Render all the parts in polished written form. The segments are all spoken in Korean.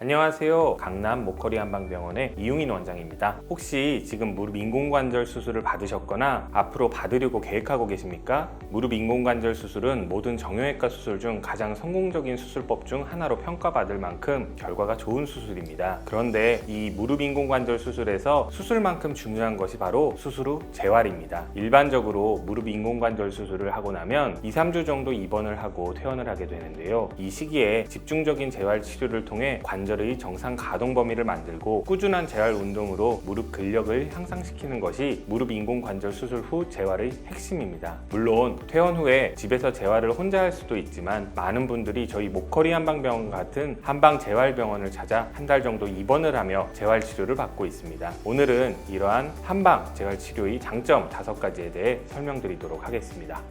안녕하세요. 강남 목걸이 한방병원의 이용인 원장입니다. 혹시 지금 무릎 인공관절 수술을 받으셨거나 앞으로 받으려고 계획하고 계십니까? 무릎 인공관절 수술은 모든 정형외과 수술 중 가장 성공적인 수술법 중 하나로 평가받을 만큼 결과가 좋은 수술입니다. 그런데 이 무릎 인공관절 수술에서 수술만큼 중요한 것이 바로 수술 후 재활입니다. 일반적으로 무릎 인공관절 수술을 하고 나면 2-3주 정도 입원을 하고 퇴원을 하게 되는데요. 이 시기에 집중적인 재활 치료를 통해 관절의 정상 가동 범위를 만들고 꾸준한 재활 운동으로 무릎 근력을 향상시키는 것이 무릎 인공관절 수술 후 재활의 핵심입니다. 물론 퇴원 후에 집에서 재활을 혼자 할 수도 있지만 많은 분들이 저희 목걸이 한방병원 같은 한방재활병원을 찾아 한 달 정도 입원을 하며 재활 치료를 받고 있습니다. 오늘은 이러한 한방 재활 치료의 장점 5가지에 대해 설명드리도록 하겠습니다.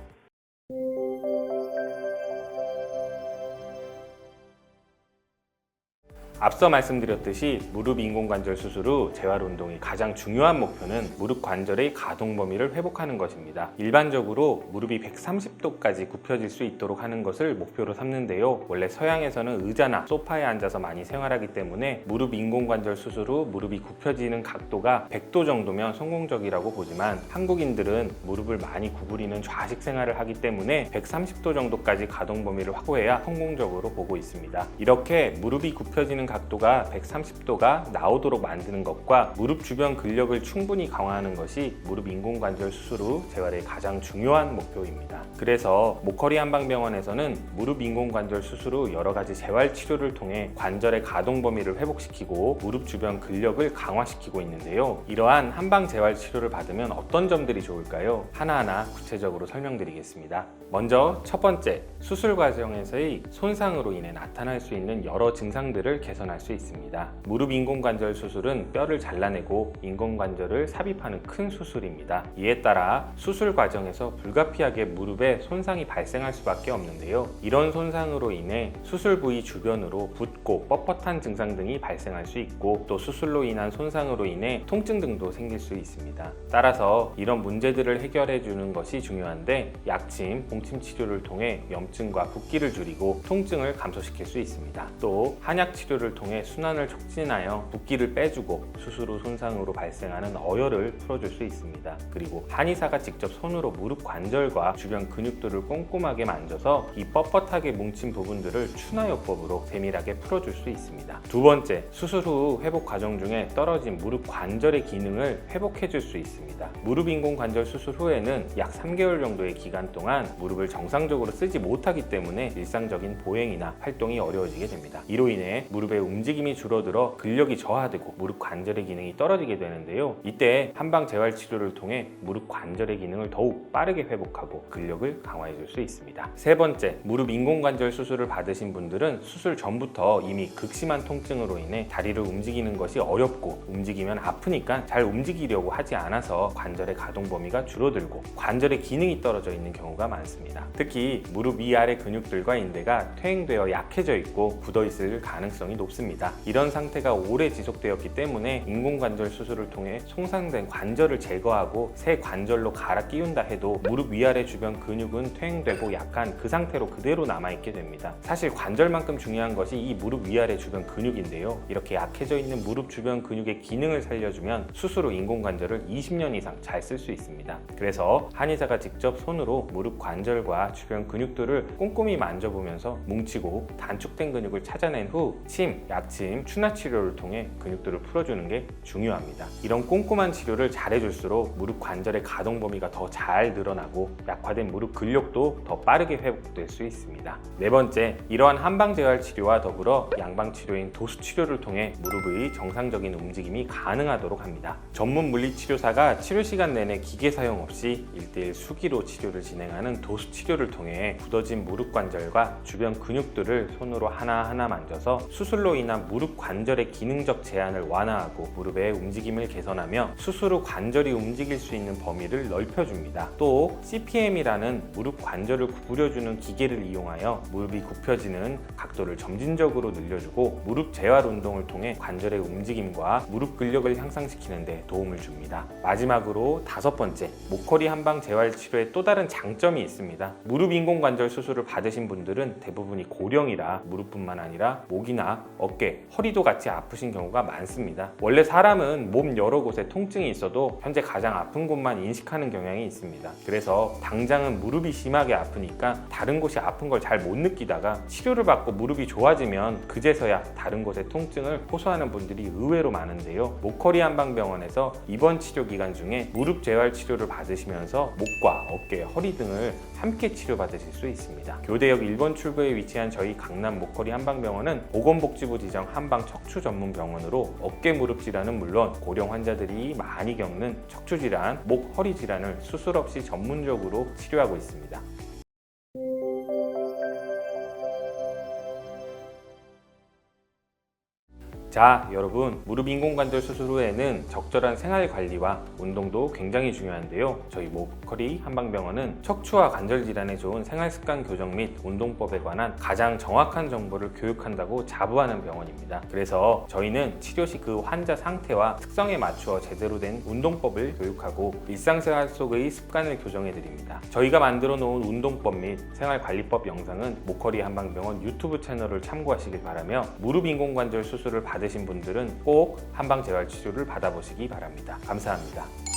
앞서 말씀드렸듯이 무릎 인공관절 수술 후 재활 운동의 가장 중요한 목표는 무릎 관절의 가동 범위를 회복하는 것입니다. 일반적으로 무릎이 130도까지 굽혀질 수 있도록 하는 것을 목표로 삼는데요. 원래 서양에서는 의자나 소파에 앉아서 많이 생활하기 때문에 무릎 인공관절 수술 후 무릎이 굽혀지는 각도가 100도 정도면 성공적이라고 보지만 한국인들은 무릎을 많이 구부리는 좌식 생활을 하기 때문에 130도 정도까지 가동 범위를 확보해야 성공적으로 보고 있습니다. 이렇게 무릎이 굽혀지는 각도가 130도가 나오도록 만드는 것과 무릎 주변 근력을 충분히 강화하는 것이 무릎 인공관절 수술 후 재활의 가장 중요한 목표입니다. 그래서 목걸이 한방병원에서는 무릎 인공관절 수술 후 여러 가지 재활 치료를 통해 관절의 가동 범위를 회복시키고 무릎 주변 근력을 강화시키고 있는데요. 이러한 한방 재활 치료를 받으면 어떤 점들이 좋을까요? 하나하나 구체적으로 설명드리겠습니다. 먼저 첫 번째, 수술 과정에서의 손상으로 인해 나타날 수 있는 여러 증상들을 개선할 수 있습니다. 무릎 인공관절 수술은 뼈를 잘라내고 인공관절을 삽입하는 큰 수술입니다. 이에 따라 수술 과정에서 불가피하게 무릎에 손상이 발생할 수밖에 없는데요. 이런 손상으로 인해 수술 부위 주변으로 붓고 뻣뻣한 증상 등이 발생할 수 있고 또 수술로 인한 손상으로 인해 통증 등도 생길 수 있습니다. 따라서 이런 문제들을 해결해 주는 것이 중요한데 약침, 봉침 치료를 통해 염증과 붓기를 줄이고 통증을 감소시킬 수 있습니다. 또 한약 치료를 통해 순환을 촉진하여 붓기를 빼주고 수술 후 손상으로 발생하는 어혈을 풀어줄 수 있습니다. 그리고 한의사가 직접 손으로 무릎 관절과 주변 근육들을 꼼꼼하게 만져서 이 뻣뻣하게 뭉친 부분들을 추나요법으로 세밀하게 풀어줄 수 있습니다. 두 번째, 수술 후 회복 과정 중에 떨어진 무릎 관절의 기능을 회복해줄 수 있습니다. 무릎 인공관절 수술 후에는 약 3개월 정도의 기간 동안 무릎을 정상적으로 쓰지 못하기 때문에 일상적인 보행이나 활동이 어려워지게 됩니다. 이로 인해 무릎의 움직임이 줄어들어 근력이 저하되고 무릎 관절의 기능이 떨어지게 되는데요. 이때 한방 재활 치료를 통해 무릎 관절의 기능을 더욱 빠르게 회복하고 근력을 강화해 줄 수 있습니다. 세 번째, 무릎 인공관절 수술을 받으신 분들은 수술 전부터 이미 극심한 통증으로 인해 다리를 움직이는 것이 어렵고 움직이면 아프니까 잘 움직이려고 하지 않아서 관절의 가동 범위가 줄어들고 관절의 기능이 떨어져 있는 경우가 많습니다. 특히 무릎 위아래 근육들과 인대가 퇴행되어 약해져 있고 굳어 있을 가능성이 높습니다. 이런 상태가 오래 지속되었기 때문에 인공관절 수술을 통해 손상된 관절을 제거하고 새 관절로 갈아 끼운다 해도 무릎 위아래 주변 근육은 퇴행되고 약한 그 상태로 그대로 남아있게 됩니다. 사실 관절만큼 중요한 것이 이 무릎 위아래 주변 근육인데요. 이렇게 약해져 있는 무릎 주변 근육의 기능을 살려주면 수술 후 인공관절을 20년 이상 잘 쓸 수 있습니다. 그래서 한의사가 직접 손으로 무릎 관절과 주변 근육들을 꼼꼼히 만져보면서 뭉치고 단축된 근육을 찾아낸 후 침, 약침, 추나 치료를 통해 근육들을 풀어주는 게 중요합니다. 이런 꼼꼼한 치료를 잘해줄수록 무릎 관절의 가동 범위가 더 잘 늘어나고 약화된 무릎 근력도 더 빠르게 회복될 수 있습니다. 네 번째, 이러한 한방 재활 치료와 더불어 양방 치료인 도수 치료를 통해 무릎의 정상적인 움직임이 가능하도록 합니다. 전문 물리치료사가 치료 시간 내내 기계 사용 없이 1:1 수기로 치료를 진행하는 도수 치료를 통해 굳어진 무릎 관절과 주변 근육들을 손으로 하나하나 만져서 수술로 인한 무릎 관절의 기능적 제한을 완화하고 무릎의 움직임을 개선하며 수술 후 관절이 움직일 수 있는 범위를 넓혀줍니다. 또 CPM이라는 무릎 관절을 구부려주는 기계를 이용하여 무릎이 굽혀지는 각도를 점진적으로 늘려주고 무릎 재활 운동을 통해 관절의 움직임과 무릎 근력을 향상시키는 데 도움을 줍니다. 마지막으로 5번째, 목걸이 한방 재활 치료의 또 다른 장점이 있습니다. 있습니다. 무릎 인공관절 수술을 받으신 분들은 대부분이 고령이라 무릎뿐만 아니라 목이나 어깨, 허리도 같이 아프신 경우가 많습니다. 원래 사람은 몸 여러 곳에 통증이 있어도 현재 가장 아픈 곳만 인식하는 경향이 있습니다. 그래서 당장은 무릎이 심하게 아프니까 다른 곳이 아픈 걸 잘 못 느끼다가 치료를 받고 무릎이 좋아지면 그제서야 다른 곳의 통증을 호소하는 분들이 의외로 많은데요. 목허리 한방병원에서 이번 치료 기간 중에 무릎 재활 치료를 받으시면서 목과 어깨, 허리 등을 함께 치료받으실 수 있습니다. 교대역 1번 출구에 위치한 저희 강남 목허리 한방병원은 보건복지부 지정 한방 척추 전문 병원으로 어깨 무릎 질환은 물론 고령 환자들이 많이 겪는 척추 질환, 목, 허리 질환을 수술 없이 전문적으로 치료하고 있습니다. 자, 여러분, 무릎 인공관절 수술 후에는 적절한 생활 관리와 운동도 굉장히 중요한데요. 저희 목허리 한방병원은 척추와 관절 질환에 좋은 생활 습관 교정 및 운동법에 관한 가장 정확한 정보를 교육한다고 자부하는 병원입니다. 그래서 저희는 치료 시 그 환자 상태와 특성에 맞추어 제대로 된 운동법을 교육하고 일상생활 속의 습관을 교정해 드립니다. 저희가 만들어 놓은 운동법 및 생활관리법 영상은 목허리 한방병원 유튜브 채널을 참고하시길 바라며 무릎 인공관절 수술을 받으신 분들은 꼭 한방 재활 치료를 받아보시기 바랍니다. 감사합니다.